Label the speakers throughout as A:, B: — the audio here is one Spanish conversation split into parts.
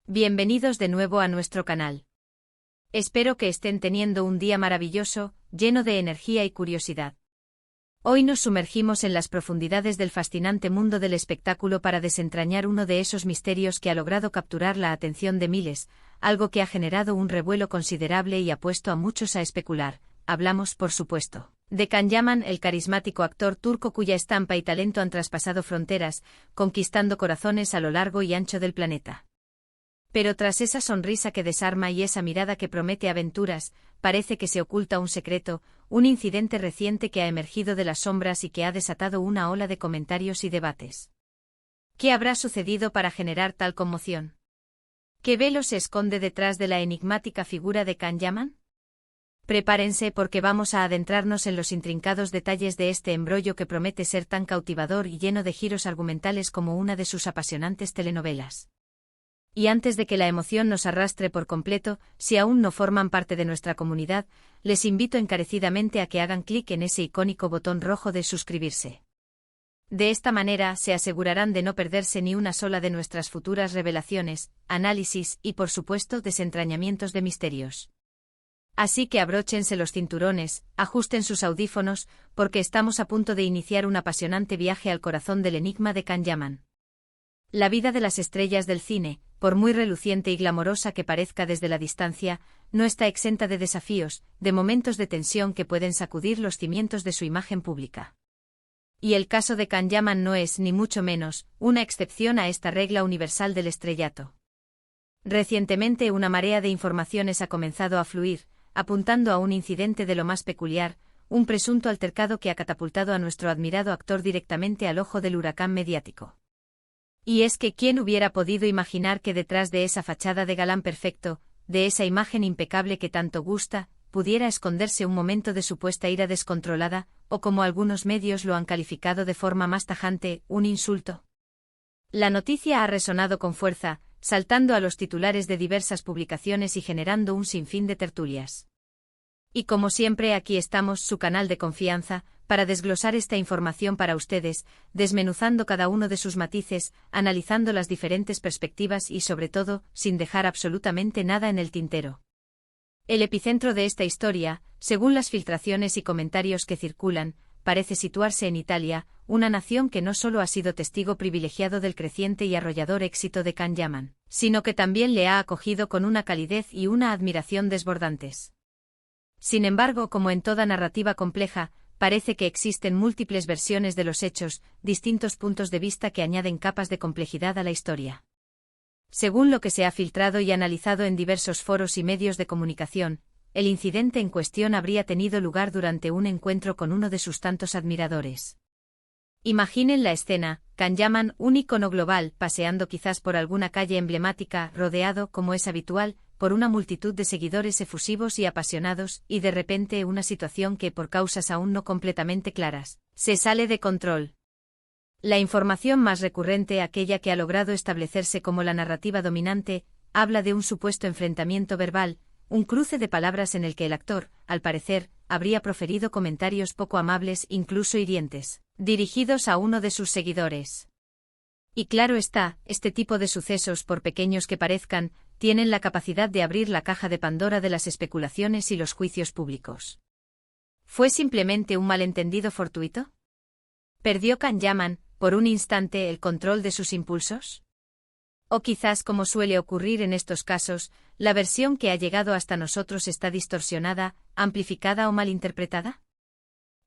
A: Bienvenidos de nuevo a nuestro canal. Espero que estén teniendo un día maravilloso, lleno de energía y curiosidad. Hoy nos sumergimos en las profundidades del fascinante mundo del espectáculo para desentrañar uno de esos misterios que ha logrado capturar la atención de miles, algo que ha generado un revuelo considerable y ha puesto a muchos a especular. Hablamos, por supuesto, de Can Yaman, el carismático actor turco cuya estampa y talento han traspasado fronteras, conquistando corazones a lo largo y ancho del planeta. Pero tras esa sonrisa que desarma y esa mirada que promete aventuras, parece que se oculta un secreto, un incidente reciente que ha emergido de las sombras y que ha desatado una ola de comentarios y debates. ¿Qué habrá sucedido para generar tal conmoción? ¿Qué velo se esconde detrás de la enigmática figura de Can Yaman? Prepárense porque vamos a adentrarnos en los intrincados detalles de este embrollo que promete ser tan cautivador y lleno de giros argumentales como una de sus apasionantes telenovelas. Y antes de que la emoción nos arrastre por completo, si aún no forman parte de nuestra comunidad, les invito encarecidamente a que hagan clic en ese icónico botón rojo de suscribirse. De esta manera se asegurarán de no perderse ni una sola de nuestras futuras revelaciones, análisis y por supuesto desentrañamientos de misterios. Así que abróchense los cinturones, ajusten sus audífonos, porque estamos a punto de iniciar un apasionante viaje al corazón del enigma de Can Yaman. La vida de las estrellas del cine, por muy reluciente y glamorosa que parezca desde la distancia, no está exenta de desafíos, de momentos de tensión que pueden sacudir los cimientos de su imagen pública. Y el caso de Can Yaman no es, ni mucho menos, una excepción a esta regla universal del estrellato. Recientemente una marea de informaciones ha comenzado a fluir, apuntando a un incidente de lo más peculiar, un presunto altercado que ha catapultado a nuestro admirado actor directamente al ojo del huracán mediático. Y es que ¿quién hubiera podido imaginar que detrás de esa fachada de galán perfecto, de esa imagen impecable que tanto gusta, pudiera esconderse un momento de supuesta ira descontrolada, o como algunos medios lo han calificado de forma más tajante, un insulto? La noticia ha resonado con fuerza, saltando a los titulares de diversas publicaciones y generando un sinfín de tertulias. Y como siempre aquí estamos, su canal de confianza, para desglosar esta información para ustedes, desmenuzando cada uno de sus matices, analizando las diferentes perspectivas y sobre todo, sin dejar absolutamente nada en el tintero. El epicentro de esta historia, según las filtraciones y comentarios que circulan, parece situarse en Italia, una nación que no solo ha sido testigo privilegiado del creciente y arrollador éxito de Can Yaman, sino que también le ha acogido con una calidez y una admiración desbordantes. Sin embargo, como en toda narrativa compleja, parece que existen múltiples versiones de los hechos, distintos puntos de vista que añaden capas de complejidad a la historia. Según lo que se ha filtrado y analizado en diversos foros y medios de comunicación, el incidente en cuestión habría tenido lugar durante un encuentro con uno de sus tantos admiradores. Imaginen la escena: Can Yaman, un ícono global, paseando quizás por alguna calle emblemática, rodeado, como es habitual, por una multitud de seguidores efusivos y apasionados, y de repente una situación que, por causas aún no completamente claras, se sale de control. La información más recurrente, aquella que ha logrado establecerse como la narrativa dominante, habla de un supuesto enfrentamiento verbal, un cruce de palabras en el que el actor, al parecer, habría proferido comentarios poco amables, incluso hirientes, dirigidos a uno de sus seguidores. Y claro está, este tipo de sucesos, por pequeños que parezcan, tienen la capacidad de abrir la caja de Pandora de las especulaciones y los juicios públicos. ¿Fue simplemente un malentendido fortuito? ¿Perdió Can Yaman, por un instante, el control de sus impulsos? O quizás, como suele ocurrir en estos casos, la versión que ha llegado hasta nosotros está distorsionada, amplificada o malinterpretada.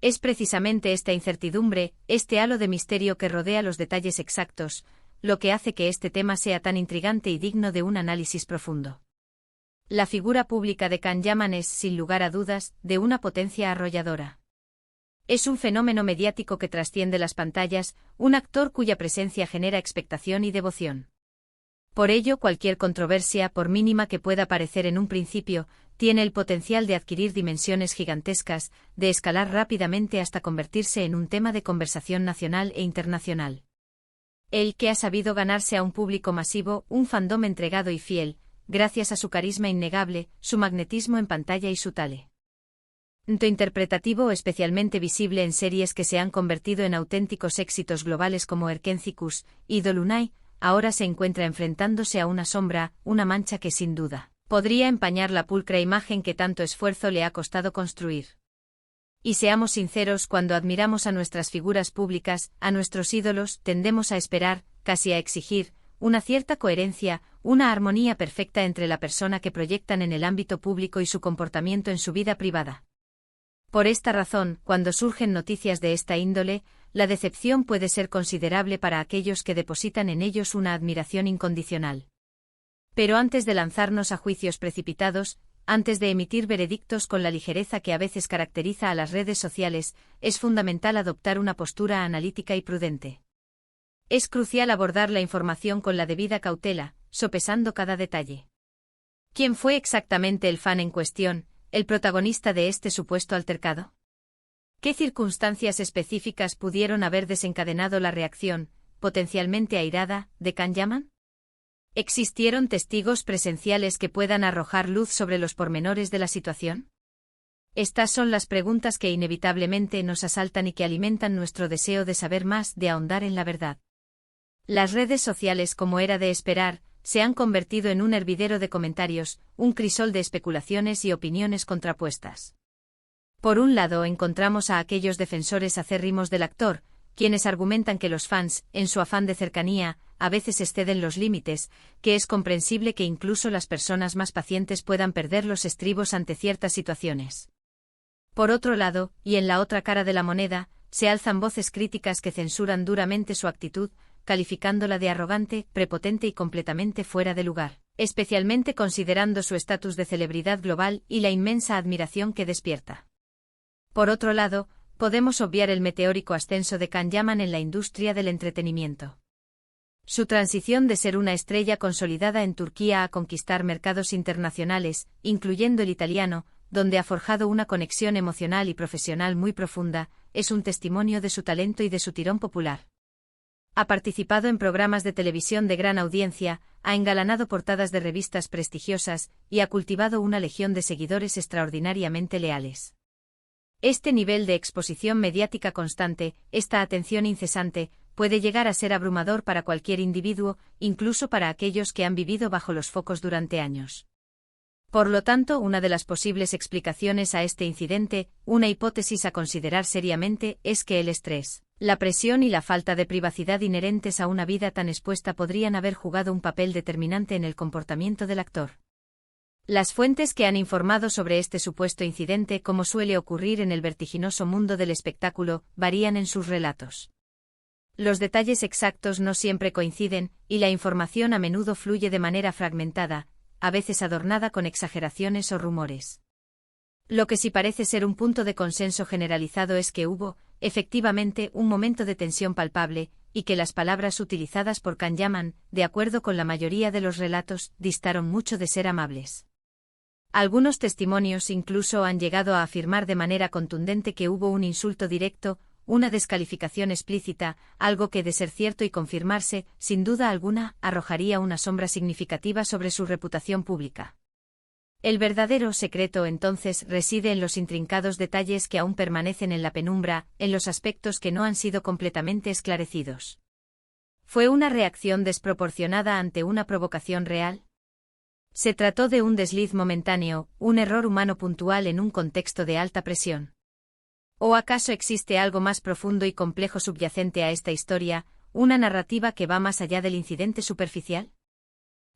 A: Es precisamente esta incertidumbre, este halo de misterio que rodea los detalles exactos, lo que hace que este tema sea tan intrigante y digno de un análisis profundo. La figura pública de Can Yaman es, sin lugar a dudas, de una potencia arrolladora. Es un fenómeno mediático que trasciende las pantallas, un actor cuya presencia genera expectación y devoción. Por ello, cualquier controversia, por mínima que pueda parecer en un principio, tiene el potencial de adquirir dimensiones gigantescas, de escalar rápidamente hasta convertirse en un tema de conversación nacional e internacional. Él, que ha sabido ganarse a un público masivo, un fandom entregado y fiel, gracias a su carisma innegable, su magnetismo en pantalla y su talento interpretativo especialmente visible en series que se han convertido en auténticos éxitos globales como Erkenci Kuş y Dolunay, ahora se encuentra enfrentándose a una sombra, una mancha que sin duda podría empañar la pulcra imagen que tanto esfuerzo le ha costado construir. Y seamos sinceros, cuando admiramos a nuestras figuras públicas, a nuestros ídolos, tendemos a esperar, casi a exigir, una cierta coherencia, una armonía perfecta entre la persona que proyectan en el ámbito público y su comportamiento en su vida privada. Por esta razón, cuando surgen noticias de esta índole, la decepción puede ser considerable para aquellos que depositan en ellos una admiración incondicional. Pero antes de lanzarnos a juicios precipitados, antes de emitir veredictos con la ligereza que a veces caracteriza a las redes sociales, es fundamental adoptar una postura analítica y prudente. Es crucial abordar la información con la debida cautela, sopesando cada detalle. ¿Quién fue exactamente el fan en cuestión, el protagonista de este supuesto altercado? ¿Qué circunstancias específicas pudieron haber desencadenado la reacción, potencialmente airada, de Can Yaman? ¿Existieron testigos presenciales que puedan arrojar luz sobre los pormenores de la situación? Estas son las preguntas que inevitablemente nos asaltan y que alimentan nuestro deseo de saber más, de ahondar en la verdad. Las redes sociales, como era de esperar, se han convertido en un hervidero de comentarios, un crisol de especulaciones y opiniones contrapuestas. Por un lado encontramos a aquellos defensores acérrimos del actor, quienes argumentan que los fans, en su afán de cercanía, a veces exceden los límites, que es comprensible que incluso las personas más pacientes puedan perder los estribos ante ciertas situaciones. Por otro lado, y en la otra cara de la moneda, se alzan voces críticas que censuran duramente su actitud, calificándola de arrogante, prepotente y completamente fuera de lugar, especialmente considerando su estatus de celebridad global y la inmensa admiración que despierta. Por otro lado, podemos obviar el meteórico ascenso de Can Yaman en la industria del entretenimiento. Su transición de ser una estrella consolidada en Turquía a conquistar mercados internacionales, incluyendo el italiano, donde ha forjado una conexión emocional y profesional muy profunda, es un testimonio de su talento y de su tirón popular. Ha participado en programas de televisión de gran audiencia, ha engalanado portadas de revistas prestigiosas y ha cultivado una legión de seguidores extraordinariamente leales. Este nivel de exposición mediática constante, esta atención incesante, puede llegar a ser abrumador para cualquier individuo, incluso para aquellos que han vivido bajo los focos durante años. Por lo tanto, una de las posibles explicaciones a este incidente, una hipótesis a considerar seriamente, es que el estrés, la presión y la falta de privacidad inherentes a una vida tan expuesta podrían haber jugado un papel determinante en el comportamiento del actor. Las fuentes que han informado sobre este supuesto incidente, como suele ocurrir en el vertiginoso mundo del espectáculo, varían en sus relatos. Los detalles exactos no siempre coinciden, y la información a menudo fluye de manera fragmentada, a veces adornada con exageraciones o rumores. Lo que sí parece ser un punto de consenso generalizado es que hubo, efectivamente, un momento de tensión palpable, y que las palabras utilizadas por Can Yaman, de acuerdo con la mayoría de los relatos, distaron mucho de ser amables. Algunos testimonios incluso han llegado a afirmar de manera contundente que hubo un insulto directo, una descalificación explícita, algo que, de ser cierto y confirmarse, sin duda alguna, arrojaría una sombra significativa sobre su reputación pública. El verdadero secreto, entonces, reside en los intrincados detalles que aún permanecen en la penumbra, en los aspectos que no han sido completamente esclarecidos. ¿Fue una reacción desproporcionada ante una provocación real? ¿Se trató de un desliz momentáneo, un error humano puntual en un contexto de alta presión? ¿O acaso existe algo más profundo y complejo subyacente a esta historia, una narrativa que va más allá del incidente superficial?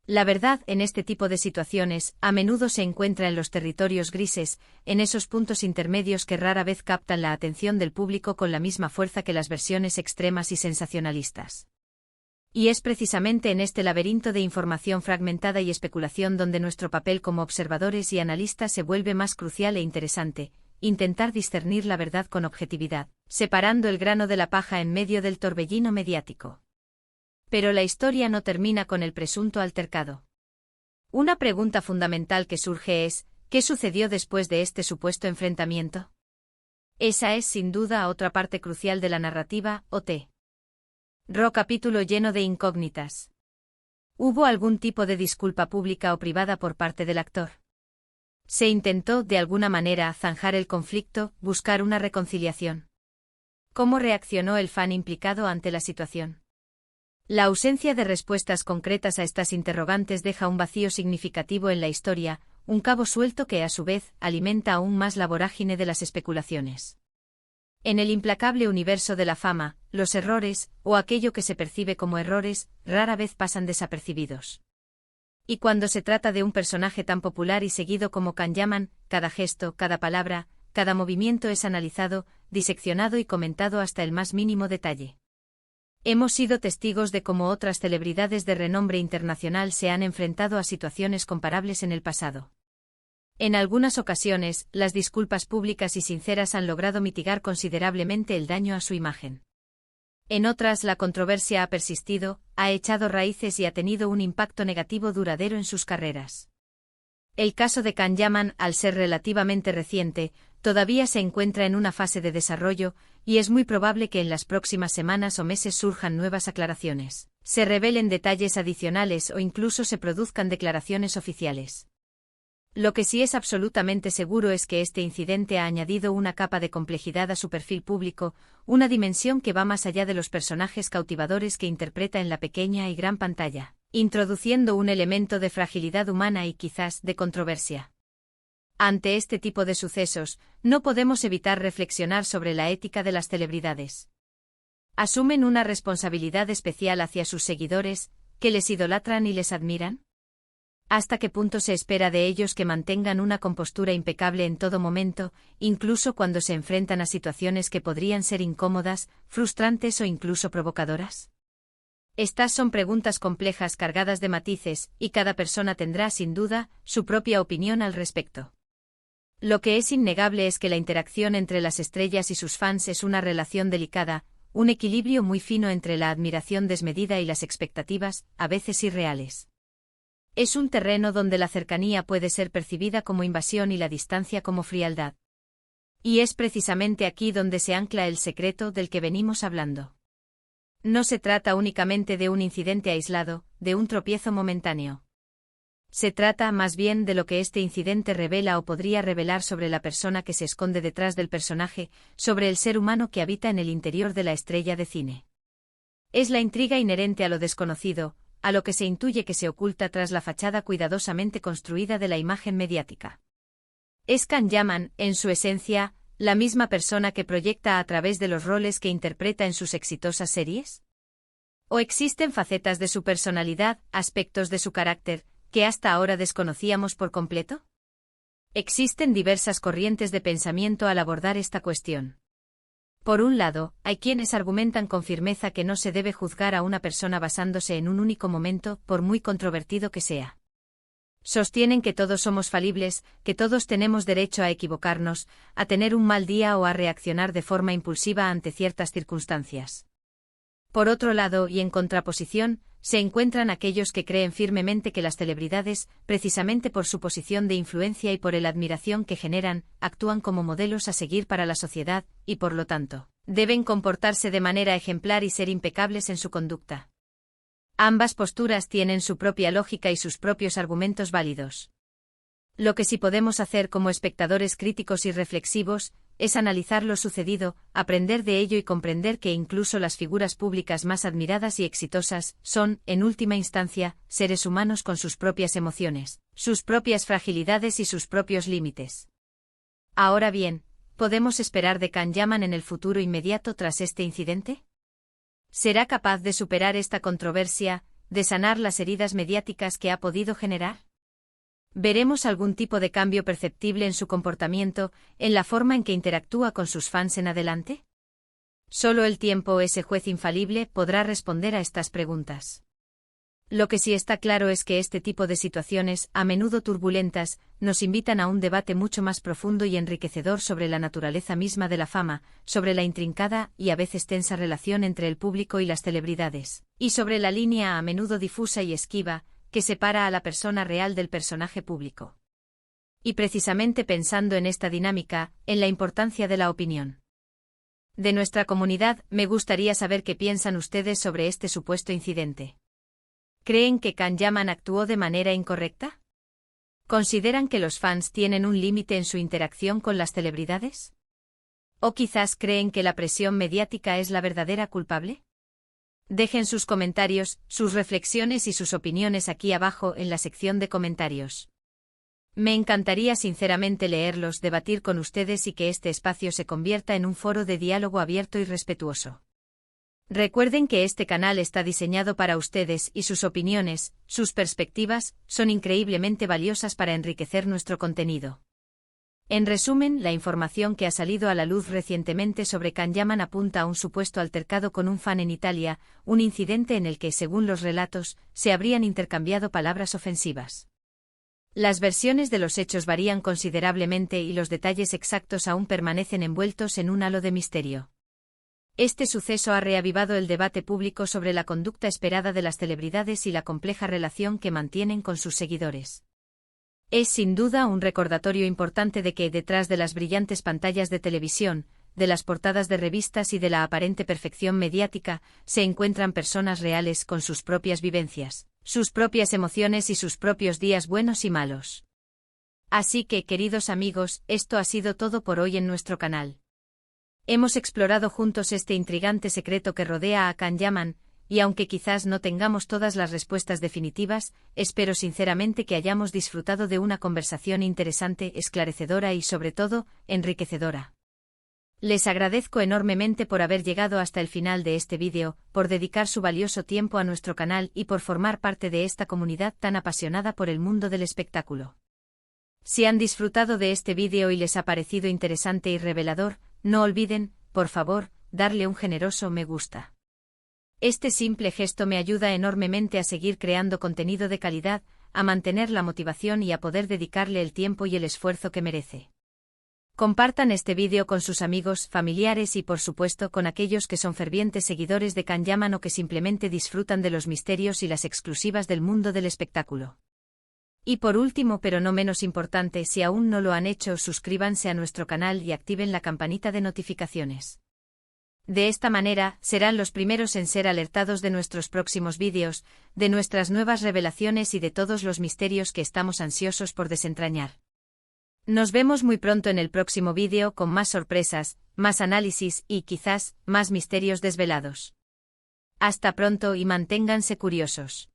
A: La verdad, en este tipo de situaciones, a menudo se encuentra en los territorios grises, en esos puntos intermedios que rara vez captan la atención del público con la misma fuerza que las versiones extremas y sensacionalistas. Y es precisamente en este laberinto de información fragmentada y especulación donde nuestro papel como observadores y analistas se vuelve más crucial e interesante, intentar discernir la verdad con objetividad, separando el grano de la paja en medio del torbellino mediático. Pero la historia no termina con el presunto altercado. Una pregunta fundamental que surge es, ¿qué sucedió después de este supuesto enfrentamiento? Esa es sin duda otra parte crucial de la narrativa, o.t. Capítulo lleno de incógnitas. ¿Hubo algún tipo de disculpa pública o privada por parte del actor? ¿Se intentó, de alguna manera, zanjar el conflicto, buscar una reconciliación? ¿Cómo reaccionó el fan implicado ante la situación? La ausencia de respuestas concretas a estas interrogantes deja un vacío significativo en la historia, un cabo suelto que a su vez alimenta aún más la vorágine de las especulaciones. En el implacable universo de la fama, los errores, o aquello que se percibe como errores, rara vez pasan desapercibidos. Y cuando se trata de un personaje tan popular y seguido como Can Yaman, cada gesto, cada palabra, cada movimiento es analizado, diseccionado y comentado hasta el más mínimo detalle. Hemos sido testigos de cómo otras celebridades de renombre internacional se han enfrentado a situaciones comparables en el pasado. En algunas ocasiones, las disculpas públicas y sinceras han logrado mitigar considerablemente el daño a su imagen. En otras, la controversia ha persistido, ha echado raíces y ha tenido un impacto negativo duradero en sus carreras. El caso de Can Yaman, al ser relativamente reciente, todavía se encuentra en una fase de desarrollo, y es muy probable que en las próximas semanas o meses surjan nuevas aclaraciones, se revelen detalles adicionales o incluso se produzcan declaraciones oficiales. Lo que sí es absolutamente seguro es que este incidente ha añadido una capa de complejidad a su perfil público, una dimensión que va más allá de los personajes cautivadores que interpreta en la pequeña y gran pantalla, introduciendo un elemento de fragilidad humana y quizás de controversia. Ante este tipo de sucesos, no podemos evitar reflexionar sobre la ética de las celebridades. ¿Asumen una responsabilidad especial hacia sus seguidores, que les idolatran y les admiran? ¿Hasta qué punto se espera de ellos que mantengan una compostura impecable en todo momento, incluso cuando se enfrentan a situaciones que podrían ser incómodas, frustrantes o incluso provocadoras? Estas son preguntas complejas cargadas de matices, y cada persona tendrá, sin duda, su propia opinión al respecto. Lo que es innegable es que la interacción entre las estrellas y sus fans es una relación delicada, un equilibrio muy fino entre la admiración desmedida y las expectativas, a veces irreales. Es un terreno donde la cercanía puede ser percibida como invasión y la distancia como frialdad. Y es precisamente aquí donde se ancla el secreto del que venimos hablando. No se trata únicamente de un incidente aislado, de un tropiezo momentáneo. Se trata más bien de lo que este incidente revela o podría revelar sobre la persona que se esconde detrás del personaje, sobre el ser humano que habita en el interior de la estrella de cine. Es la intriga inherente a lo desconocido, a lo que se intuye que se oculta tras la fachada cuidadosamente construida de la imagen mediática. ¿Es Can Yaman, en su esencia, la misma persona que proyecta a través de los roles que interpreta en sus exitosas series? ¿O existen facetas de su personalidad, aspectos de su carácter, que hasta ahora desconocíamos por completo? Existen diversas corrientes de pensamiento al abordar esta cuestión. Por un lado, hay quienes argumentan con firmeza que no se debe juzgar a una persona basándose en un único momento, por muy controvertido que sea. Sostienen que todos somos falibles, que todos tenemos derecho a equivocarnos, a tener un mal día o a reaccionar de forma impulsiva ante ciertas circunstancias. Por otro lado, y en contraposición, se encuentran aquellos que creen firmemente que las celebridades, precisamente por su posición de influencia y por la admiración que generan, actúan como modelos a seguir para la sociedad, y por lo tanto, deben comportarse de manera ejemplar y ser impecables en su conducta. Ambas posturas tienen su propia lógica y sus propios argumentos válidos. Lo que sí podemos hacer como espectadores críticos y reflexivos, es analizar lo sucedido, aprender de ello y comprender que incluso las figuras públicas más admiradas y exitosas son, en última instancia, seres humanos con sus propias emociones, sus propias fragilidades y sus propios límites. Ahora bien, ¿podemos esperar de Can Yaman en el futuro inmediato tras este incidente? ¿Será capaz de superar esta controversia, de sanar las heridas mediáticas que ha podido generar? ¿Veremos algún tipo de cambio perceptible en su comportamiento, en la forma en que interactúa con sus fans en adelante? Solo el tiempo, ese juez infalible, podrá responder a estas preguntas. Lo que sí está claro es que este tipo de situaciones, a menudo turbulentas, nos invitan a un debate mucho más profundo y enriquecedor sobre la naturaleza misma de la fama, sobre la intrincada y a veces tensa relación entre el público y las celebridades, y sobre la línea a menudo difusa y esquiva, que separa a la persona real del personaje público. Y precisamente pensando en esta dinámica, en la importancia de la opinión de nuestra comunidad, me gustaría saber qué piensan ustedes sobre este supuesto incidente. ¿Creen que Can Yaman actuó de manera incorrecta? ¿Consideran que los fans tienen un límite en su interacción con las celebridades? ¿O quizás creen que la presión mediática es la verdadera culpable? Dejen sus comentarios, sus reflexiones y sus opiniones aquí abajo en la sección de comentarios. Me encantaría sinceramente leerlos, debatir con ustedes y que este espacio se convierta en un foro de diálogo abierto y respetuoso. Recuerden que este canal está diseñado para ustedes y sus opiniones, sus perspectivas, son increíblemente valiosas para enriquecer nuestro contenido. En resumen, la información que ha salido a la luz recientemente sobre Can Yaman apunta a un supuesto altercado con un fan en Italia, un incidente en el que, según los relatos, se habrían intercambiado palabras ofensivas. Las versiones de los hechos varían considerablemente y los detalles exactos aún permanecen envueltos en un halo de misterio. Este suceso ha reavivado el debate público sobre la conducta esperada de las celebridades y la compleja relación que mantienen con sus seguidores. Es sin duda un recordatorio importante de que, detrás de las brillantes pantallas de televisión, de las portadas de revistas y de la aparente perfección mediática, se encuentran personas reales con sus propias vivencias, sus propias emociones y sus propios días buenos y malos. Así que, queridos amigos, esto ha sido todo por hoy en nuestro canal. Hemos explorado juntos este intrigante secreto que rodea a Can Yaman, y aunque quizás no tengamos todas las respuestas definitivas, espero sinceramente que hayamos disfrutado de una conversación interesante, esclarecedora y sobre todo, enriquecedora. Les agradezco enormemente por haber llegado hasta el final de este vídeo, por dedicar su valioso tiempo a nuestro canal y por formar parte de esta comunidad tan apasionada por el mundo del espectáculo. Si han disfrutado de este vídeo y les ha parecido interesante y revelador, no olviden, por favor, darle un generoso me gusta. Este simple gesto me ayuda enormemente a seguir creando contenido de calidad, a mantener la motivación y a poder dedicarle el tiempo y el esfuerzo que merece. Compartan este vídeo con sus amigos, familiares y por supuesto con aquellos que son fervientes seguidores de Can Yaman o que simplemente disfrutan de los misterios y las exclusivas del mundo del espectáculo. Y por último pero no menos importante, si aún no lo han hecho, suscríbanse a nuestro canal y activen la campanita de notificaciones. De esta manera, serán los primeros en ser alertados de nuestros próximos vídeos, de nuestras nuevas revelaciones y de todos los misterios que estamos ansiosos por desentrañar. Nos vemos muy pronto en el próximo vídeo con más sorpresas, más análisis y, quizás, más misterios desvelados. Hasta pronto y manténganse curiosos.